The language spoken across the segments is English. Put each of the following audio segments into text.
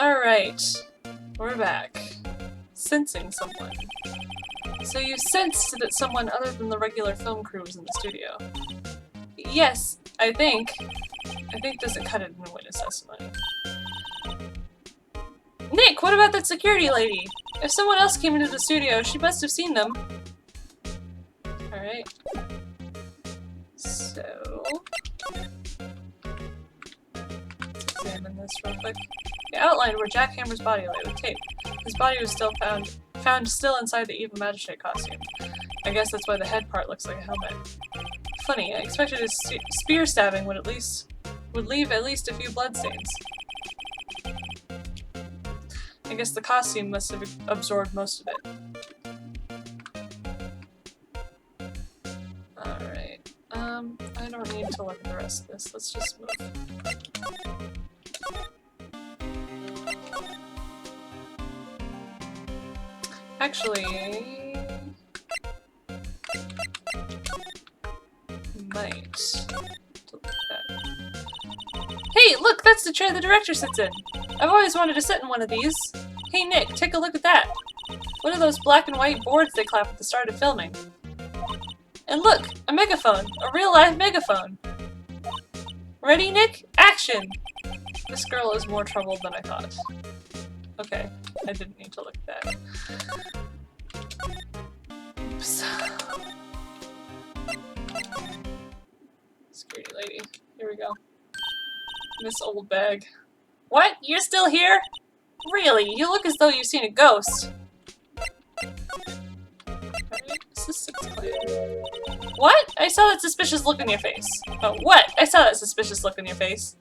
Alright. We're back. Sensing someone. So you sensed that someone other than the regular film crew was in the studio? Yes, I think. I think doesn't cut it in a witness testimony. Nick, what about that security lady? If someone else came into the studio, she must have seen them. Alright. So... let's examine this real quick. They outlined where Jack Hammer's body lay with tape. His body was still found still inside the evil magistrate costume. I guess that's why the head part looks like a helmet. Funny, I expected his spear stabbing would leave at least a few bloodstains. I guess the costume must have absorbed most of it. Alright. I don't need to look at the rest of this. Let's just move. Actually... might... Hey, look! That's the chair the director sits in! I've always wanted to sit in one of these. Hey Nick, take a look at that! What are those black and white boards they clap at the start of filming? And look! A megaphone! A real-life megaphone! Ready, Nick? Action! This girl is more troubled than I thought. Okay, I didn't need to look at that. Oops. Security lady. Here we go. This old bag. What? You're still here? Really? You look as though you've seen a ghost. What? I saw that suspicious look on your face. Oh, what? I saw that suspicious look on your face.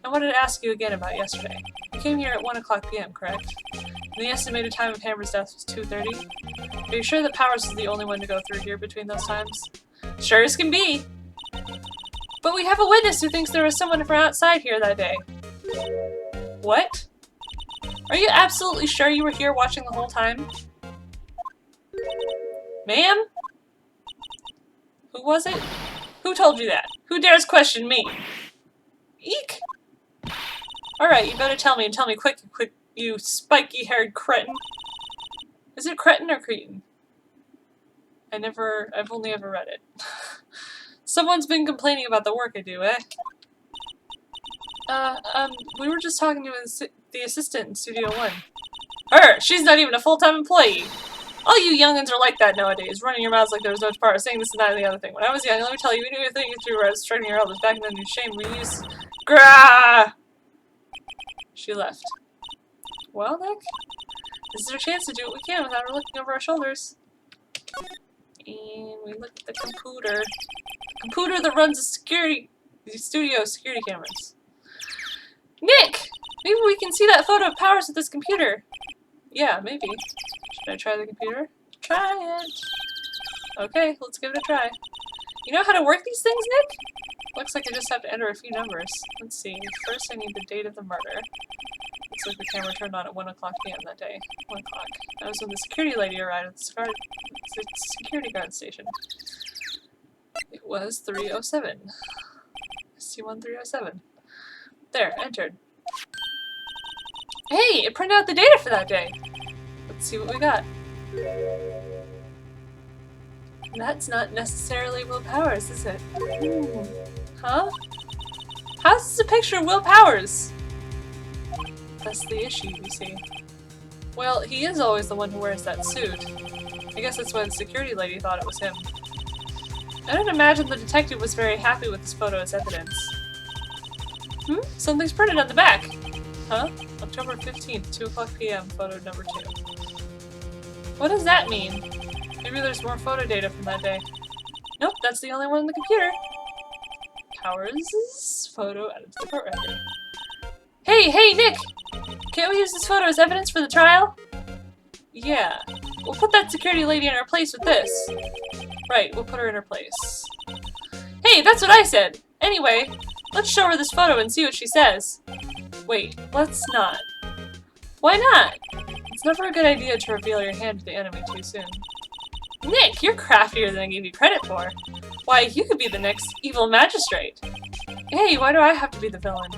I wanted to ask you again about yesterday. You came here at 1:00 p.m., correct? And the estimated time of Hammer's death was 2:30? Are you sure that Powers was the only one to go through here between those times? Sure as can be! But we have a witness who thinks there was someone from outside here that day. What? Are you absolutely sure you were here watching the whole time? Ma'am? Who was it? Who told you that? Who dares question me? Eek! Alright, you better tell me, and tell me quick, you spiky-haired cretin. Is it cretin or cretin? I've only ever read it. Someone's been complaining about the work I do, eh? We were just talking to the assistant in Studio 1. Her! She's not even a full-time employee! All you youngins are like that nowadays, running your mouths like there was no tomorrow, saying this and that and the other thing. When I was young, let me tell you, we knew a thing or two where I was straightening your elders. Back then, in shame, we used... Grah! She left. Well, Nick, this is our chance to do what we can without her looking over our shoulders. And we look at the computer. The computer that runs the studio security cameras. Nick! Maybe we can see that photo of Powers with this computer. Yeah, maybe. Should I try the computer? Try it! Okay, let's give it a try. You know how to work these things, Nick? Looks like I just have to enter a few numbers. Let's see. First I need the date of the murder. Looks like the camera turned on at 1:00 p.m. that day. 1:00. That was when the security lady arrived at the security guard station. It was 3:07. ST-1307. There, entered. Hey, it printed out the data for that day! Let's see what we got. That's not necessarily Will Powers, is it? Huh? How's this a picture of Will Powers? That's the issue, you see. Well, he is always the one who wears that suit. I guess that's why the security lady thought it was him. I don't imagine the detective was very happy with this photo as evidence. Something's printed on the back! Huh? October 15th, 2:00 p.m., photo number 2. What does that mean? Maybe there's more photo data from that day. Nope, that's the only one in the computer. Powers' photo added to the court record. Hey, Nick! Can't we use this photo as evidence for the trial? Yeah. We'll put that security lady in her place with this. Right, we'll put her in her place. Hey, that's what I said! Anyway, let's show her this photo and see what she says. Wait, let's not. Why not? It's never a good idea to reveal your hand to the enemy too soon. Nick, you're craftier than I gave you credit for. Why, you could be the next evil magistrate. Hey, why do I have to be the villain?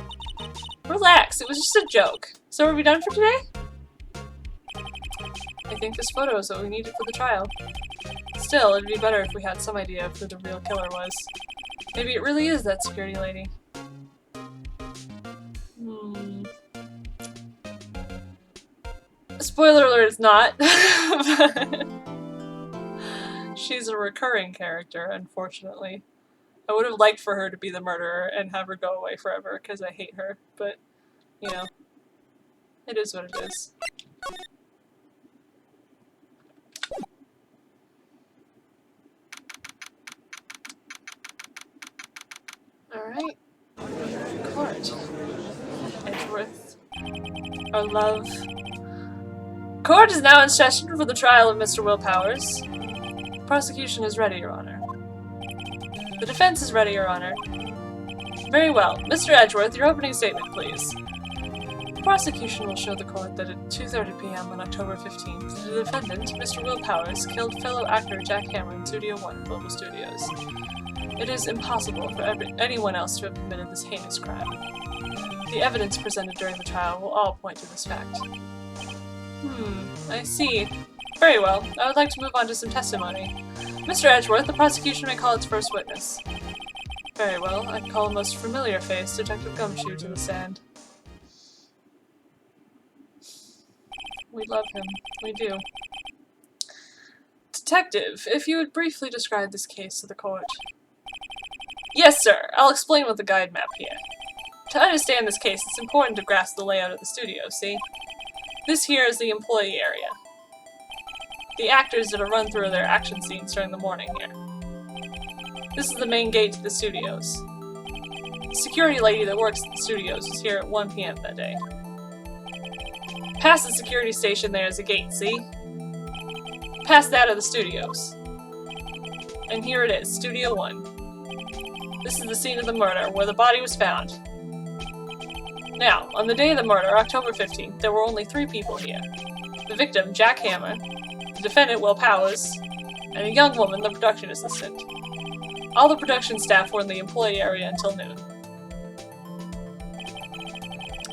Relax, it was just a joke. So are we done for today? I think this photo is what we needed for the trial. Still, it'd be better if we had some idea of who the real killer was. Maybe it really is that security lady. Spoiler alert, it's not. She's a recurring character, unfortunately. I would have liked for her to be the murderer and have her go away forever, because I hate her, but, you know, it is what it is. Alright. Court. Edgeworth. Our love. Court is now in session for the trial of Mr. Will Powers. Prosecution is ready, Your Honor. The defense is ready, Your Honor. Very well. Mr. Edgeworth, your opening statement, please. The prosecution will show the court that at 2:30 p.m. on October 15th, the defendant, Mr. Will Powers, killed fellow actor Jack Hammer in Studio 1, Global Studios. It is impossible for anyone else to have committed this heinous crime. The evidence presented during the trial will all point to this fact. I see. Very well. I would like to move on to some testimony. Mr. Edgeworth, the prosecution may call its first witness. Very well. I call a most familiar face, Detective Gumshoe, to the stand. We love him. We do. Detective, if you would briefly describe this case to the court. Yes, sir. I'll explain with the guide map here. To understand this case, it's important to grasp the layout of the studio, see? This here is the employee area. The actors did a run-through of their action scenes during the morning here. This is the main gate to the studios. The security lady that works at the studios was here at 1 p.m. that day. Past the security station there is a gate, see? Past that are the studios. And here it is, Studio 1. This is the scene of the murder, where the body was found. Now, on the day of the murder, October 15th, there were only 3 people here. The victim, Jack Hammer, the defendant, Will Powers, and a young woman, the production assistant. All the production staff were in the employee area until noon.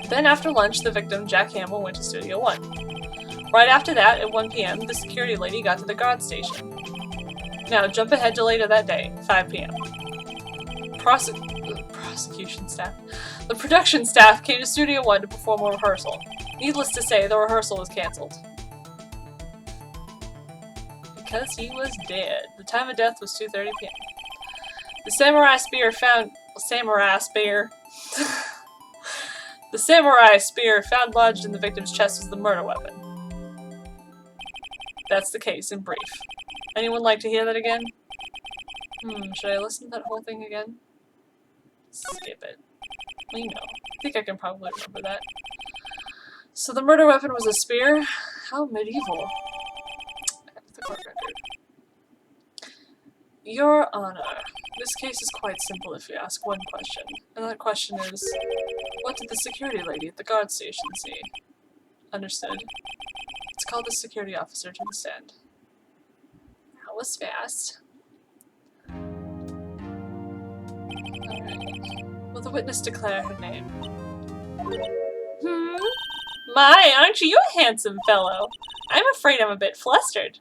Then after lunch, the victim, Jack Hammer, went to Studio 1. Right after that, at 1 p.m., the security lady got to the guard station. Now, jump ahead to later that day, 5 p.m. Prosecution staff. The production staff came to Studio 1 to perform a rehearsal. Needless to say, the rehearsal was cancelled. Because he was dead. The time of death was 2:30 p.m. The samurai spear found... The samurai spear found lodged in the victim's chest was the murder weapon. That's the case, in brief. Anyone like to hear that again? Should I listen to that whole thing again? Skip it. We know. I think I can probably remember that. So the murder weapon was a spear? How medieval. The court record. Your Honor, this case is quite simple if you ask one question. And that question is, what did the security lady at the guard station see? Understood. Let's call the security officer to the stand. That was fast. Alright. Will the witness declare her name? My, aren't you a handsome fellow? I'm afraid I'm a bit flustered.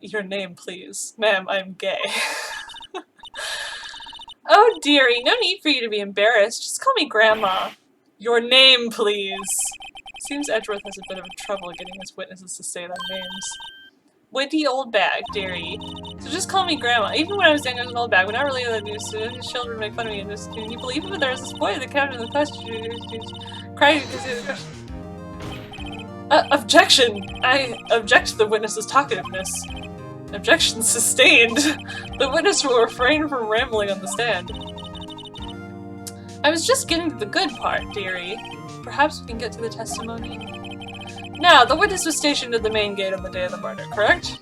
Your name, please. Ma'am, I'm gay. Oh, dearie, no need for you to be embarrassed. Just call me Grandma. Your name, please. Seems Edgeworth has a bit of trouble getting his witnesses to say their names. Windy old bag, dearie. So just call me Grandma. Even when I was young, I was an old bag. When I really the news, children make fun of me. And just, can you believe it? But there was this boy that came in the question. Cried because he was... Objection! I object to the witness's talkativeness. Objection sustained. The witness will refrain from rambling on the stand. I was just getting to the good part, dearie. Perhaps we can get to the testimony? Now, the witness was stationed at the main gate on the day of the murder, correct?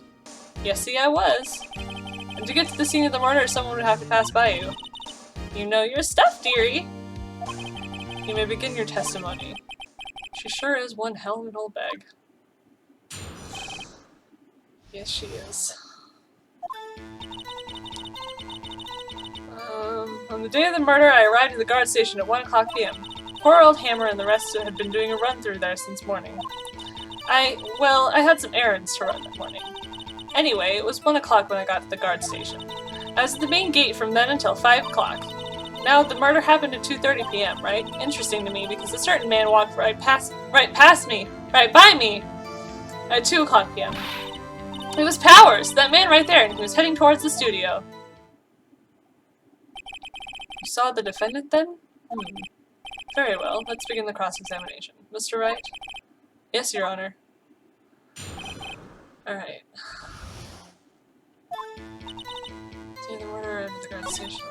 Yes, see, I was. And to get to the scene of the murder, someone would have to pass by you. You know your stuff, dearie. You may begin your testimony. She sure is one hell of an old bag. Yes, she is. On the day of the murder, I arrived at the guard station at 1 o'clock p.m. Poor old Hammer and the rest had been doing a run through there since morning. I had some errands to run that morning. Anyway, it was 1 o'clock when I got to the guard station. I was at the main gate from then until 5 o'clock. Now, the murder happened at 2:30 p.m., right? Interesting to me because a certain man walked right by me, at 2 o'clock p.m. It was Powers, that man right there, and he was heading towards the studio. You saw the defendant then? Very well, let's begin the cross-examination. Mr. Wright? Yes, Your Honor. Alright. See the murder at the guard station.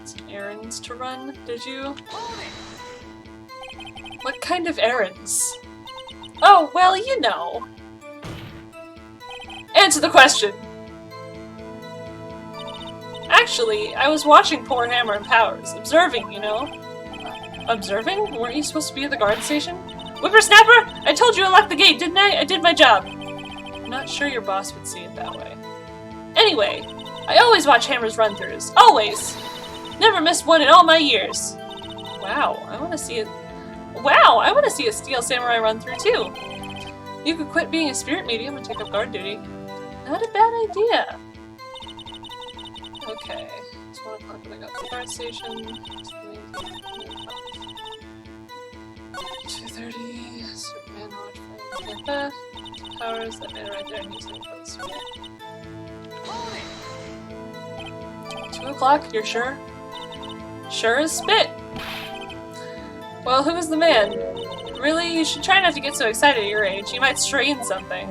Some errands to run, did you? What kind of errands? Oh, well, you know. Answer the question! Actually, I was watching poor Hammer and Powers, observing, you know. Observing? Weren't you supposed to be at the guard station? Whippersnapper! I told you I locked the gate, didn't I? I did my job. I'm not sure your boss would see it that way. Anyway, I always watch Hammer's run-throughs. Always! Never missed one in all my years. Wow, I want to see it. Wow, I want to see a Steel Samurai run-through too. You could quit being a spirit medium and take up guard duty. Not a bad idea. Okay, it's 1 o'clock when I got to the guard station. 2:30. Superman watch for Beth. Powers, that man right there, and he's going for the swing. 2 o'clock, you're sure? Sure as spit! Well, who was the man? Really, you should try not to get so excited at your age. You might strain something.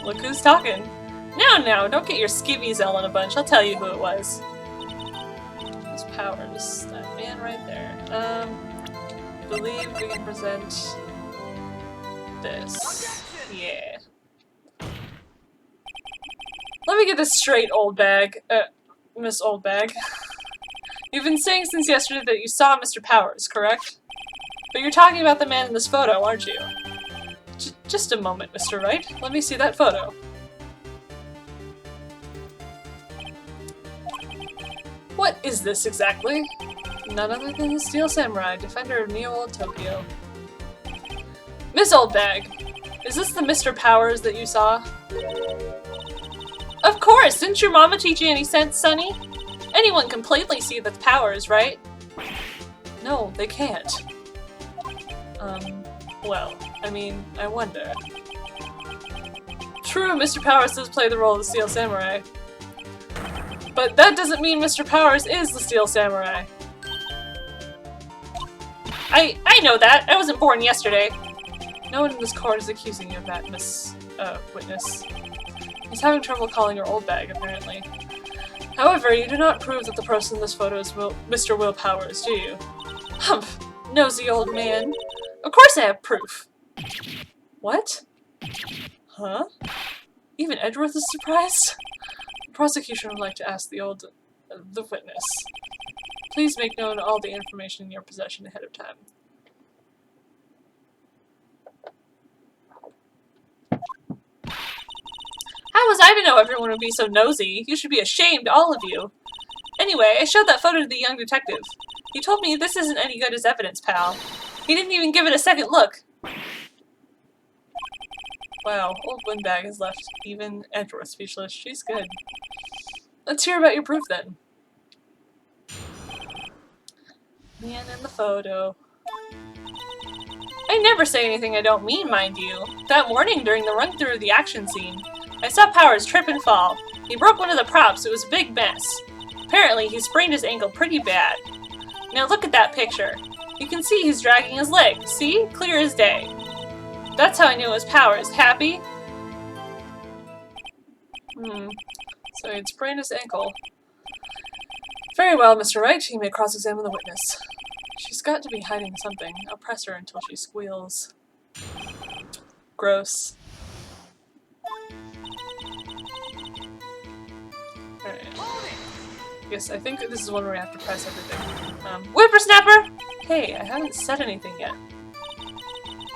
Look who's talking. No, don't get your skivvies all in a bunch. I'll tell you who it was. Those Powers. That man right there. Believe we can present this. Yeah. Let me get this straight, old bag. Miss Old Bag. You've been saying since yesterday that you saw Mr. Powers, correct? But you're talking about the man in this photo, aren't you? Just a moment, Mr. Wright. Let me see that photo. What is this exactly? None other than the Steel Samurai, defender of Neo-Old Tokyo. Miss Old Bag, is this the Mr. Powers that you saw? Of course! Didn't your mama teach you any sense, Sonny? Anyone can plainly see the Powers, right? No, they can't. Well, I mean, I wonder. True, Mr. Powers does play the role of the Steel Samurai. But that doesn't mean Mr. Powers is the Steel Samurai. I know that! I wasn't born yesterday! No one in this court is accusing you of that, Miss, Witness. He's having trouble calling her Old Bag, apparently. However, you do not prove that the person in this photo is Mr. Will Powers, do you? Humph! Nosy old man. Of course I have proof! What? Huh? Even Edgeworth is surprised? The prosecution would like to ask the witness. Please make known all the information in your possession ahead of time. How was I to know everyone would be so nosy? You should be ashamed, all of you. Anyway, I showed that photo to the young detective. He told me this isn't any good as evidence, pal. He didn't even give it a second look. Wow, old Windbag has left even Edgeworth speechless. She's good. Let's hear about your proof then. Man in the photo. I never say anything I don't mean, mind you. That morning during the run-through of the action scene, I saw Powers trip and fall. He broke one of the props. It was a big mess. Apparently, he sprained his ankle pretty bad. Now look at that picture. You can see he's dragging his leg. See? Clear as day. That's how I knew it was Powers. Happy? So he'd sprained his ankle. Very well, Mr. Wright. You may cross-examine the witness. She's got to be hiding something. I'll press her until she squeals. Gross. Alright. Yes, I think this is one where we have to press everything. Whippersnapper! Hey, I haven't said anything yet.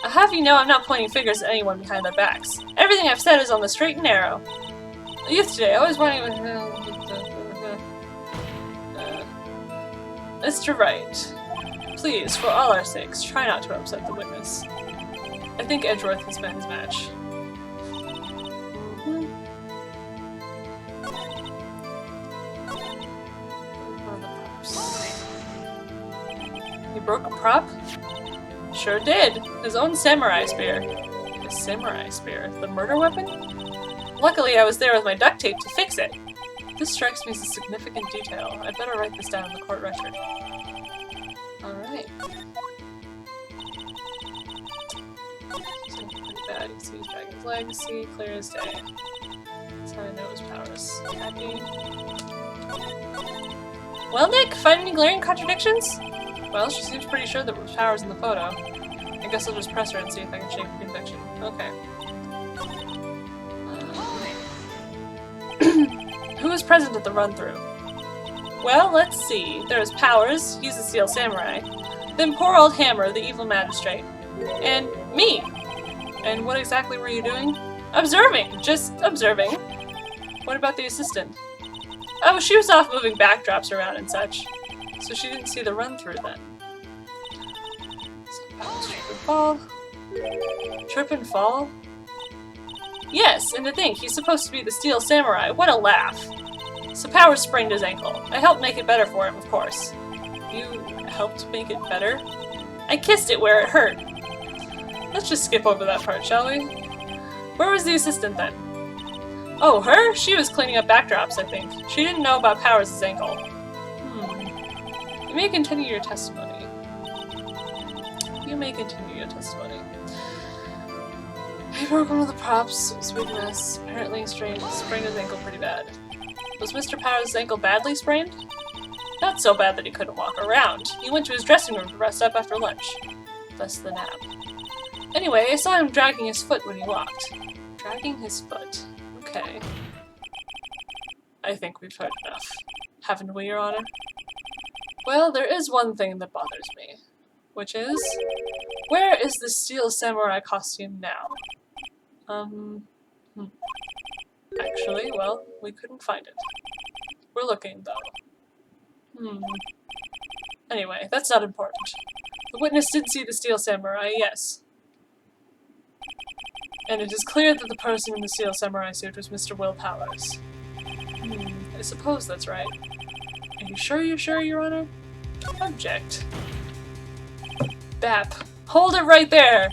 I'll have you know I'm not pointing fingers at anyone behind their backs. Everything I've said is on the straight and narrow. A youth today, always running with... Mr. Wright, please, for all our sakes, try not to upset the witness. I think Edgeworth has met his match. He broke a prop? Sure did. His own samurai spear. His samurai spear? The murder weapon? Luckily, I was there with my duct tape to fix it. This strikes me as a significant detail. I'd better write this down in the court record. Alright. Pretty bad. You see his dragon's legacy, clear as day. That's how I know his powers. Happy. Well, Nick, find any glaring contradictions? Well, she seems pretty sure that his power's in the photo. I guess I'll just press her and see if I can shake her conviction. Okay. Who was present at the run-through? Well, let's see. There's Powers, he's a Steel Samurai. Then poor old Hammer, the evil magistrate. And me. And what exactly were you doing? Observing! Just observing. What about the assistant? Oh, she was off moving backdrops around and such. So she didn't see the run-through then. So Powers trip and fall. Trip and fall? Yes, and to think, he's supposed to be the Steel Samurai. What a laugh. So Powers sprained his ankle. I helped make it better for him, of course. You helped make it better? I kissed it where it hurt. Let's just skip over that part, shall we? Where was the assistant then? Oh, her? She was cleaning up backdrops, I think. She didn't know about Powers' ankle. You may continue your testimony. You may continue your testimony. He broke one of the props. It was a big mess. Apparently he sprained his ankle pretty bad. Was Mr. Powers' ankle badly sprained? Not so bad that he couldn't walk around. He went to his dressing room to rest up after lunch. Thus the nap. Anyway, I saw him dragging his foot when he walked. Dragging his foot. Okay. I think we've heard enough. Haven't we, Your Honor? Well, there is one thing that bothers me. Which is... where is the Steel Samurai costume now? Actually, well, we couldn't find it. We're looking, though. Anyway, that's not important. The witness did see the Steel Samurai, yes. And it is clear that the person in the Steel Samurai suit was Mr. Will Powers. I suppose that's right. Are you sure, Your Honor? Object. Bap. Hold it right there!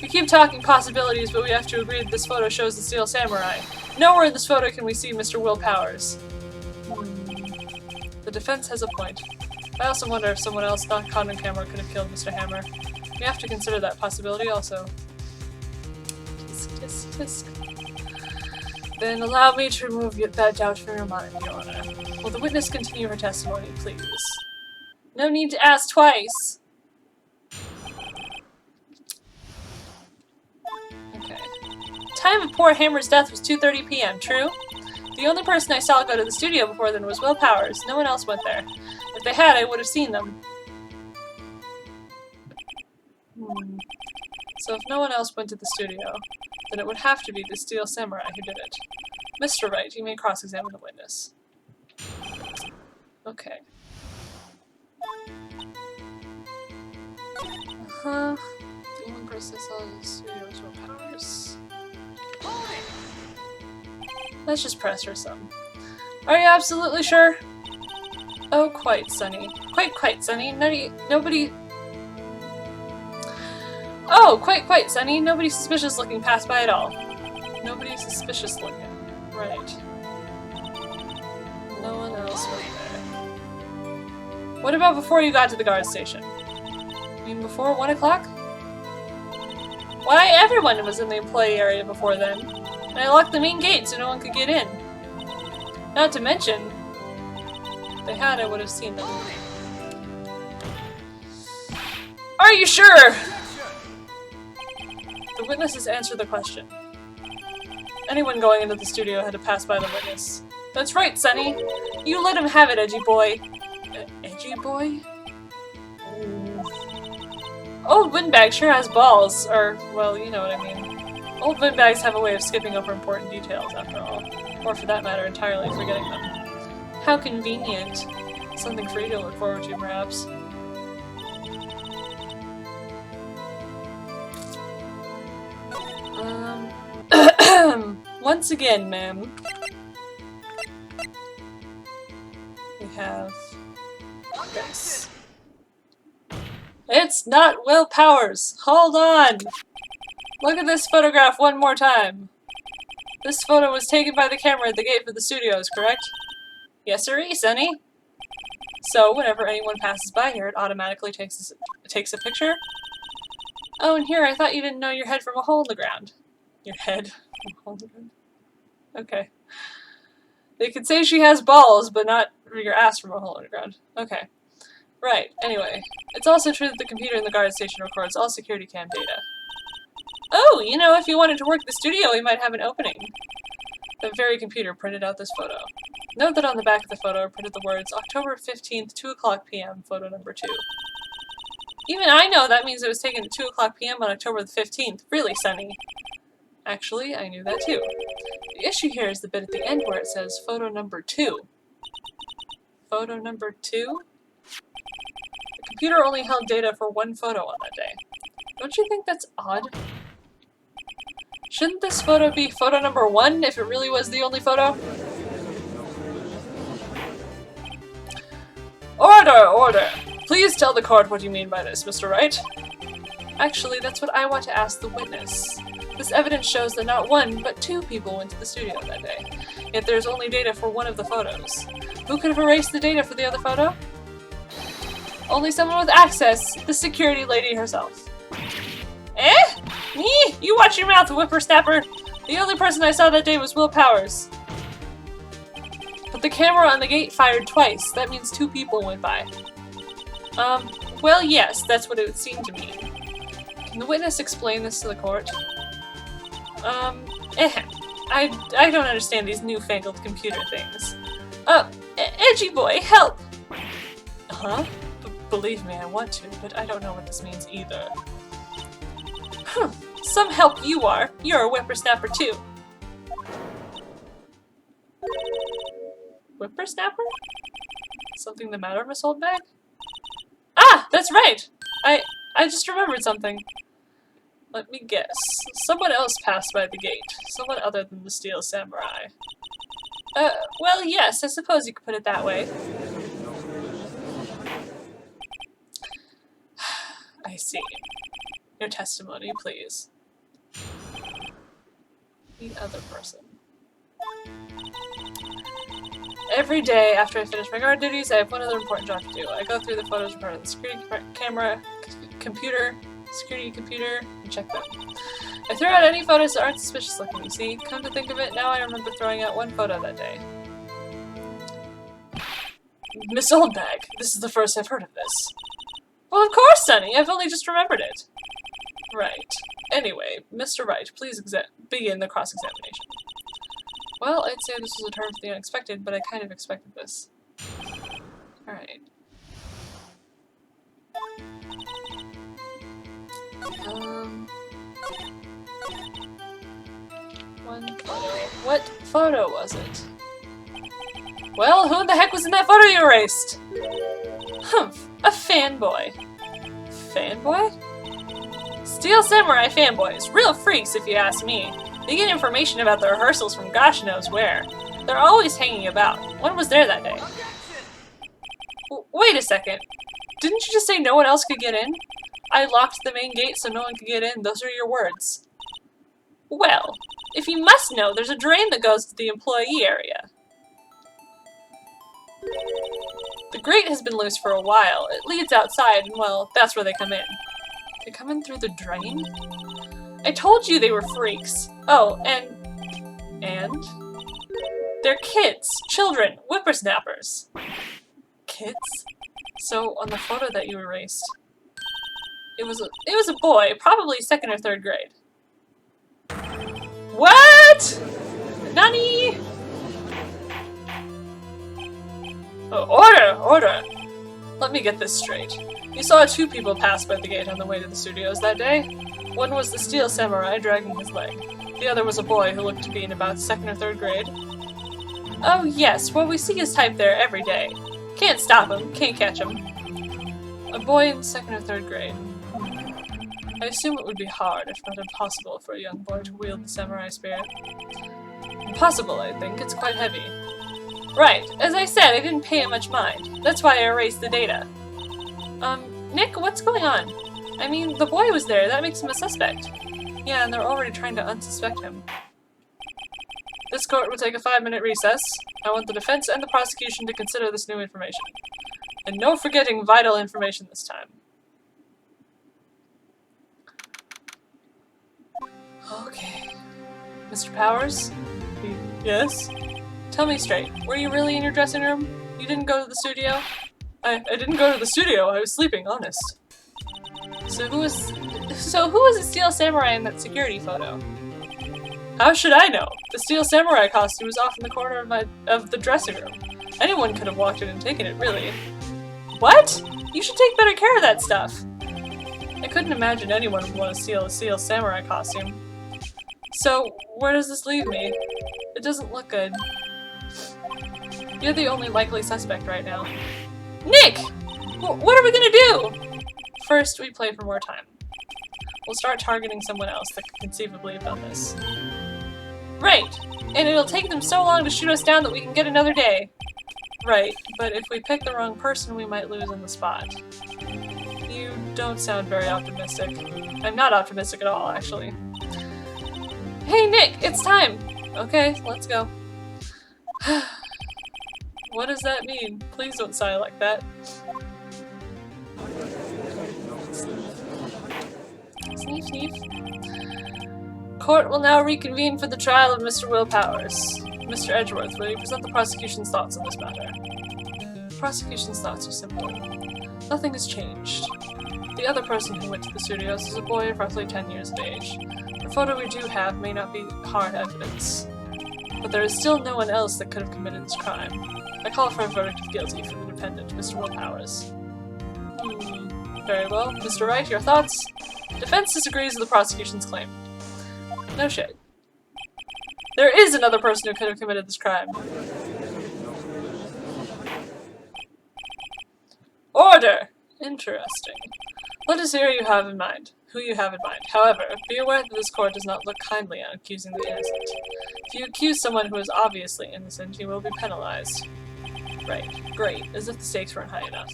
We keep talking possibilities, but we have to agree that this photo shows the Steel Samurai. Nowhere in this photo can we see Mr. Will Powers. The defense has a point. I also wonder if someone else not caught on camera could have killed Mr. Hammer. We have to consider that possibility also. Tisk, tisk, tisk. Then allow me to remove that doubt from your mind, Your Honor. Will the witness continue her testimony, please? No need to ask twice! Okay. Time of poor Hammer's death was 2:30 p.m., true? The only person I saw go to the studio before then was Will Powers. No one else went there. If they had, I would have seen them. So if no one else went to the studio, then it would have to be the Steel Samurai who did it. Mr. Wright, you may cross-examine the witness. Okay. The only person I saw in the studio was Will Powers. Let's just press her some. Are you absolutely sure? Oh, quite, Sonny. Quite, Sonny. Nobody... Oh, quite, Sonny. Nobody suspicious looking passed by at all. Nobody suspicious looking. Right. No one else went there. What about before you got to the guard station? You mean before 1 o'clock? Why, everyone was in the employee area before then. And I locked the main gate so no one could get in. Not to mention, if they had, I would have seen them. Are you sure? The witness has answered the question. Anyone going into the studio had to pass by the witness. That's right, Sonny. You let him have it, edgy boy. Edgy boy? Old windbag sure has balls. Or, well, you know what I mean. Old windbags have a way of skipping over important details, after all. Or, for that matter, entirely forgetting them. How convenient. Something for you to look forward to, perhaps. Once again, ma'am, we have this. It's not Will Powers! Hold on! Look at this photograph one more time. This photo was taken by the camera at the gate for the studios, correct? Yes, sirree, Sonny. So, whenever anyone passes by here, it automatically takes a picture? Oh, and here, I thought you didn't know your head from a hole in the ground. Your head from a hole in the ground? Okay. They could say she has balls, but not your ass from a hole in the ground. Okay. Right, anyway. It's also true that the computer in the guard station records all security cam data. Oh, you know, if you wanted to work at the studio, we might have an opening. The very computer printed out this photo. Note that on the back of the photo are printed the words, October 15th, 2 o'clock p.m., photo number 2. Even I know that means it was taken at 2 o'clock p.m. on October the 15th. Really, Sonny? Actually, I knew that too. The issue here is the bit at the end where it says photo number 2. Photo number 2? The computer only held data for one photo on that day. Don't you think that's odd? Shouldn't this photo be photo number 1 if it really was the only photo? Order! Order! Please tell the court what you mean by this, Mr. Wright. Actually, that's what I want to ask the witness. This evidence shows that not 1, but 2 people went to the studio that day. Yet there's only data for one of the photos. Who could have erased the data for the other photo? Only someone with access, the security lady herself. Eh? Me? You watch your mouth, whippersnapper! The only person I saw that day was Will Powers. But the camera on the gate fired twice. That means 2 people went by. Well, yes, that's what it would seem to me. Can the witness explain this to the court? I don't understand these newfangled computer things. Edgy boy, help! Huh? Believe me, I want to, but I don't know what this means either. Some help you are. You're a whippersnapper too. Whippersnapper? Something the matter, Miss Oldbag? Ah! That's right! I just remembered something. Let me guess. Someone else passed by the gate. Someone other than the Steel Samurai. Well, yes, I suppose you could put it that way. I see. Your testimony, please. The other person. Every day after I finish my guard duties, I have one other important job to do. I go through the photos in front of the security computer, and check them. I throw out any photos that aren't suspicious looking, you see. Come to think of it, now I remember throwing out one photo that day. Miss Oldbag, this is the first I've heard of this. Well, of course, Sonny, I've only just remembered it. Right. Anyway, Mr. Wright, please begin the cross-examination. Well, I'd say this was a turn for the unexpected, but I kind of expected this. Alright. One photo. What photo was it? Well, who the heck was in that photo you erased? Humph, a fanboy. Fanboy? Steel Samurai fanboys. Real freaks, if you ask me. They get information about the rehearsals from gosh knows where. They're always hanging about. One was there that day. Wait a second. Didn't you just say no one else could get in? I locked the main gate so no one could get in. Those are your words. Well, if you must know, there's a drain that goes to the employee area. The grate has been loose for a while. It leads outside, and well, that's where they come in. They come in through the drain? I told you they were freaks. Oh, and? They're kids. Children. Whippersnappers. Kids? So, on the photo that you erased, it was a boy, probably 2nd or 3rd grade. What? Nani? Oh, order! Let me get this straight. You saw 2 people pass by the gate on the way to the studios that day. One was the Steel Samurai dragging his leg. The other was a boy who looked to be in about 2nd or 3rd grade. Oh yes, well we see his type there every day. Can't stop him. Can't catch him. A boy in 2nd or 3rd grade. I assume it would be hard, if not impossible, for a young boy to wield the samurai spear. Impossible, I think. It's quite heavy. Right. As I said, I didn't pay it much mind. That's why I erased the data. Nick, what's going on? I mean, the boy was there. That makes him a suspect. Yeah, and they're already trying to unsuspect him. This court will take a 5-minute recess. I want the defense and the prosecution to consider this new information. And no forgetting vital information this time. Okay. Mr. Powers? Yes? Tell me straight, were you really in your dressing room? You didn't go to the studio? I didn't go to the studio, I was sleeping, honest. So who was the Steel Samurai in that security photo? How should I know? The Steel Samurai costume was off in the corner of the dressing room. Anyone could have walked in and taken it, really. What? You should take better care of that stuff. I couldn't imagine anyone would want to steal a Steel Samurai costume. So, where does this leave me? It doesn't look good. You're the only likely suspect right now. Nick! What are we gonna do? First, we play for more time. We'll start targeting someone else that could conceivably have done this. Right! And it'll take them so long to shoot us down that we can get another day. Right, but if we pick the wrong person, we might lose on the spot. You don't sound very optimistic. I'm not optimistic at all, actually. Hey Nick, it's time! Okay, let's go. What does that mean? Please don't sigh like that. Sneef, sneef. Court will now reconvene for the trial of Mr. Will Powers. Mr. Edgeworth, will you present the prosecution's thoughts on this matter? The prosecution's thoughts are simple. Nothing has changed. The other person who went to the studios is a boy of roughly 10 years of age. The photo we do have may not be hard evidence, but there is still no one else that could have committed this crime. I call for a verdict of guilty for the defendant, Mr. Will Powers. Very well. Mr. Wright, your thoughts? Defense disagrees with the prosecution's claim. No shit. There is another person who could have committed this crime. Order! Interesting. Let us hear who you have in mind. However, be aware that this court does not look kindly on accusing the innocent. If you accuse someone who is obviously innocent, you will be penalized. Right. Great. As if the stakes weren't high enough.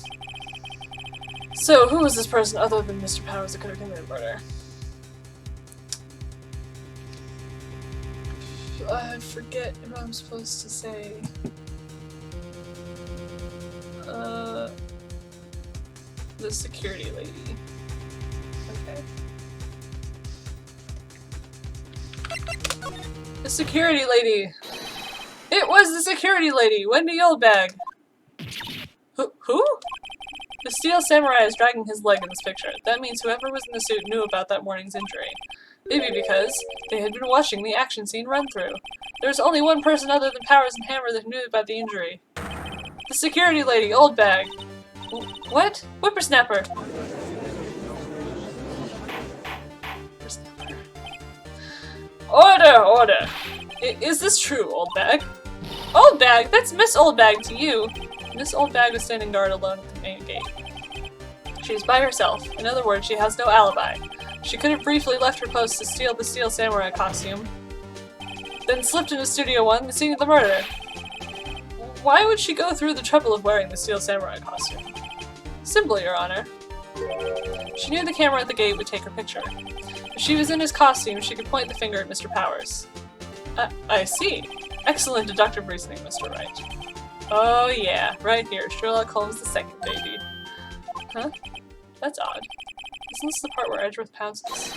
So, who was this person other than Mr. Powers that could have committed murder? I forget what I'm supposed to say. The security lady. Okay. The security lady! It was the security lady! Wendy Oldbag! Who? The Steel Samurai is dragging his leg in this picture. That means whoever was in the suit knew about that morning's injury. Maybe because they had been watching the action scene run through. There's only one person other than Powers and Hammer that knew about the injury. The security lady, Oldbag. What? Whippersnapper. Order, order. Is this true, Oldbag? Oldbag? That's Miss Oldbag to you. Miss Oldbag was standing guard alone at the main gate. She's by herself. In other words, she has no alibi. She could have briefly left her post to steal the Steel Samurai costume, then slipped into Studio 1, the scene of the murder. Why would she go through the trouble of wearing the Steel Samurai costume? Simple, Your Honor. She knew the camera at the gate would take her picture. If she was in his costume, she could point the finger at Mr. Powers. I see. Excellent deductive reasoning, Mr. Wright. Oh yeah, right here, Sherlock Holmes II, baby. Huh? That's odd. Isn't this the part where Edgeworth pounces?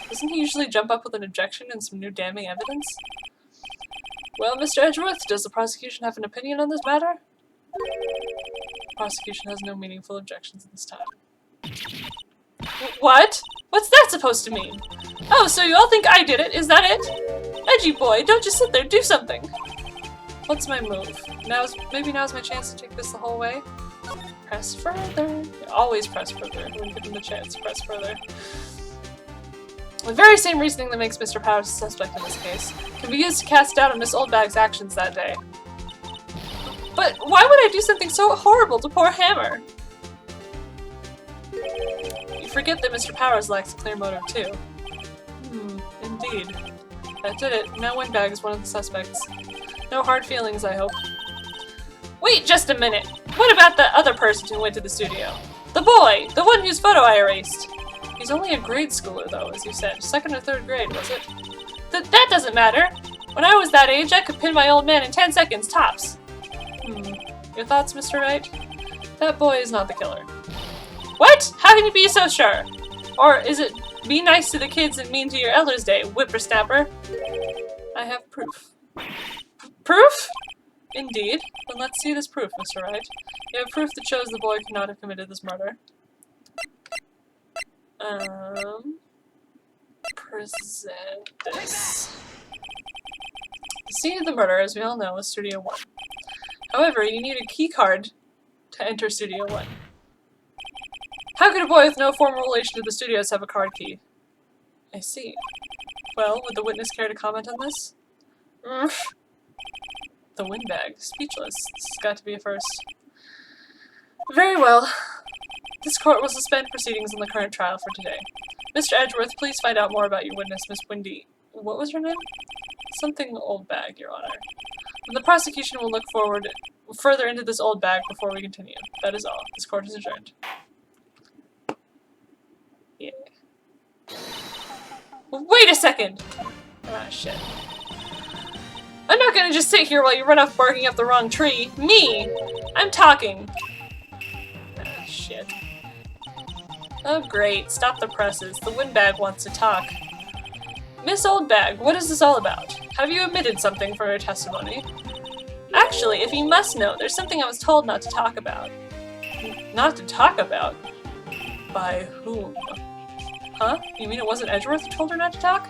Doesn't he usually jump up with an objection and some new damning evidence? Well, Mr. Edgeworth, does the prosecution have an opinion on this matter? The prosecution has no meaningful objections at this time. What? What's that supposed to mean? Oh, so you all think I did it? Is that it? Edgy boy, don't just sit there, do something! What's my move? Maybe now's my chance to take this the whole way? Press further. Always press further. When given the chance, press further. The very same reasoning that makes Mr. Powers a suspect in this case can be used to cast doubt on Miss Oldbag's actions that day. But why would I do something so horrible to poor Hammer? You forget that Mr. Powers lacks a clear motive, too. Indeed. That did it. Now Windbag is one of the suspects. No hard feelings, I hope. Wait just a minute! What about the other person who went to the studio? The boy! The one whose photo I erased! He's only a grade schooler, though, as you said. 2nd or 3rd grade, was it? That doesn't matter! When I was that age, I could pin my old man in 10 seconds, tops! Your thoughts, Mr. Wright? That boy is not the killer. What? How can you be so sure? Or is it be nice to the kids and mean to your elders day, whippersnapper? I have proof. Proof? Indeed. Then let's see this proof, Mr. Wright. You have proof that shows the boy could not have committed this murder. Present this. The scene of the murder, as we all know, is Studio 1. However, you need a key card to enter Studio 1. How could a boy with no formal relation to the studios have a card key? I see. Well, would the witness care to comment on this? The windbag. Speechless. This has got to be a first. Very well. This court will suspend proceedings on the current trial for today. Mr. Edgeworth, please find out more about your witness, Miss Windy. What was her name? Something old bag, Your Honor. And the prosecution will look further into this old bag before we continue. That is all. This court is adjourned. Yeah. Wait a second! Ah, shit. I'm not gonna just sit here while you run off barking up the wrong tree. Me! I'm talking. Ah, shit. Oh, great. Stop the presses. The windbag wants to talk. Miss Oldbag, what is this all about? Have you omitted something from your testimony? Actually, if you must know, there's something I was told not to talk about. Not to talk about? By whom? Huh? You mean it wasn't Edgeworth who told her not to talk?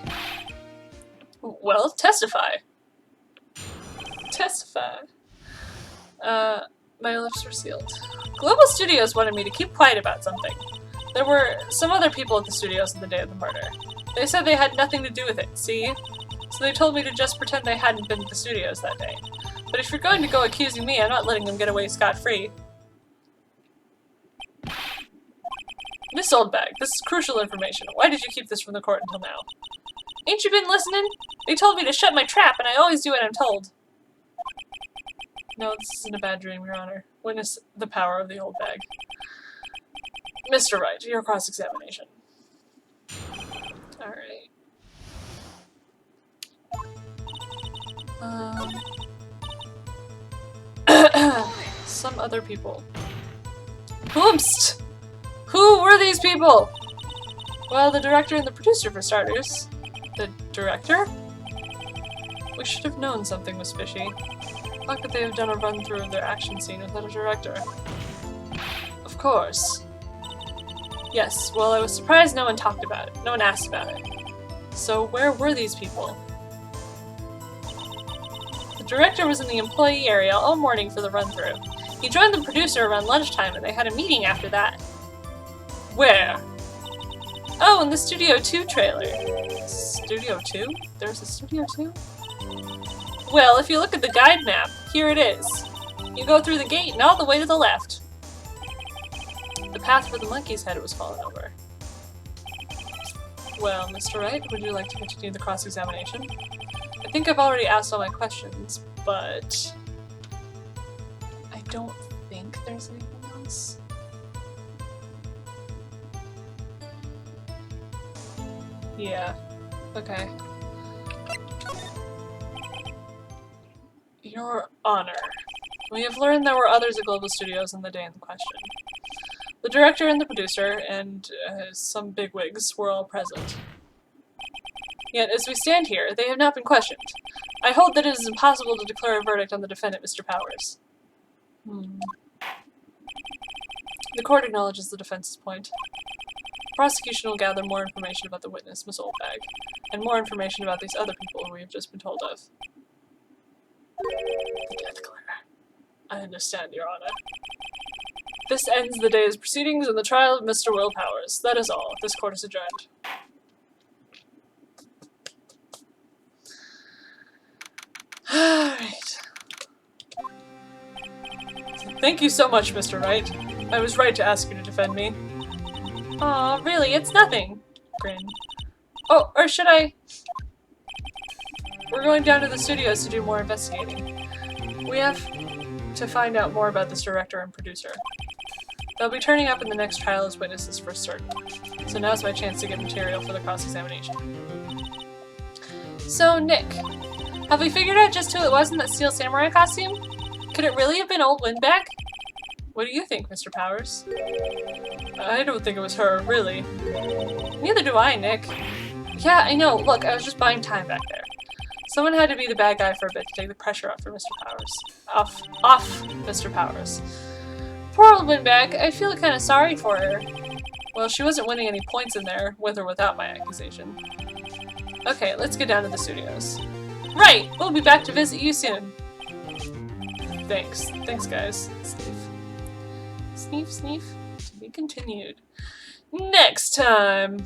Well, testify. Testify. My lips were sealed. Global Studios wanted me to keep quiet about something. There were some other people at the studios on the day of the murder. They said they had nothing to do with it, see? So they told me to just pretend they hadn't been at the studios that day. But if you're going to go accusing me, I'm not letting them get away scot-free. Miss Oldbag, this is crucial information. Why did you keep this from the court until now? Ain't you been listening? They told me to shut my trap, and I always do what I'm told. No, this isn't a bad dream, Your Honor. Witness the power of the old bag. Mr. Wright, your cross-examination. Alright. Some other people. Whoomst! Who were these people? Well, the director and the producer, for starters. The director? We should have known something was fishy. How could they have done a run-through of their action scene without a director? Of course. Yes, well, I was surprised no one talked about it. No one asked about it. So where were these people? The director was in the employee area all morning for the run-through. He joined the producer around lunchtime and they had a meeting after that. Where? Oh, in the Studio 2 trailer. Studio 2? There's a Studio 2? Well, if you look at the guide map, here it is. You go through the gate and all the way to the left. The path where the monkey's head was fallen over. Well, Mr. Wright, would you like to continue the cross-examination? I think I've already asked all my questions, but I don't think there's anything else. Yeah. Okay. Your Honor, we have learned there were others at Global Studios on the day in question. The director and the producer, and some bigwigs, were all present. Yet, as we stand here, they have not been questioned. I hold that it is impossible to declare a verdict on the defendant, Mr. Powers. The court acknowledges the defense's point. The prosecution will gather more information about the witness, Miss Oldbag, and more information about these other people who we have just been told of. The death glare. I understand, Your Honor. This ends the day's proceedings and the trial of Mr. Will Powers. That is all. This court is adjourned. Alright. Thank you so much, Mr. Wright. I was right to ask you to defend me. Aw, really, it's nothing. Grin. Oh, or should I? We're going down to the studios to do more investigating. We have to find out more about this director and producer. They'll be turning up in the next trial as witnesses for certain. So now's my chance to get material for the cross-examination. So, Nick, have we figured out just who it was in that Steel Samurai costume? Could it really have been old Windbag? What do you think, Mr. Powers? I don't think it was her, really. Neither do I, Nick. Yeah, I know. Look, I was just buying time back there. Someone had to be the bad guy for a bit to take the pressure off for Mr. Powers. Off Mr. Powers. Poor old Windbag. I feel kind of sorry for her. Well, she wasn't winning any points in there, with or without my accusation. Okay, let's get down to the studios. Right! We'll be back to visit you soon. Thanks. Thanks, guys. Sneef. Sneef, sneef. To be continued. Next time!